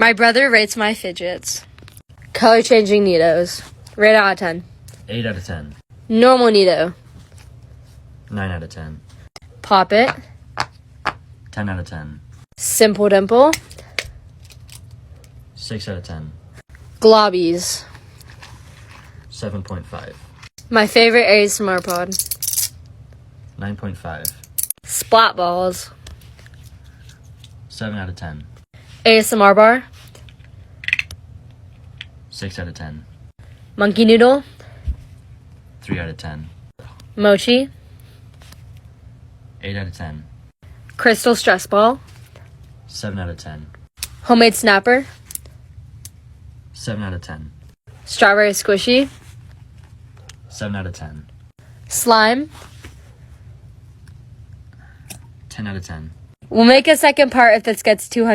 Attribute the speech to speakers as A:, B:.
A: My brother rates my fidgets. Color changing neatos. Rate out of 10.
B: 8 out of 10.
A: Normal neato.
B: 9 out of 10.
A: Pop it.
B: 10 out of 10.
A: Simple dimple.
B: 6 out of 10.
A: Globbies.
B: 7.5.
A: My favorite ASMR pod.
B: 9.5.
A: Splat balls.
B: 7 out of 10.
A: ASMR bar.
B: 6 out of 10.
A: Monkey noodle.
B: 3 out of 10.
A: Mochi.
B: 8 out of 10.
A: Crystal stress ball.
B: 7 out of 10.
A: Homemade snapper.
B: 7 out of 10.
A: Strawberry squishy.
B: 7 out of 10.
A: Slime.
B: 10 out of 10.
A: We'll make a second part if this gets 200.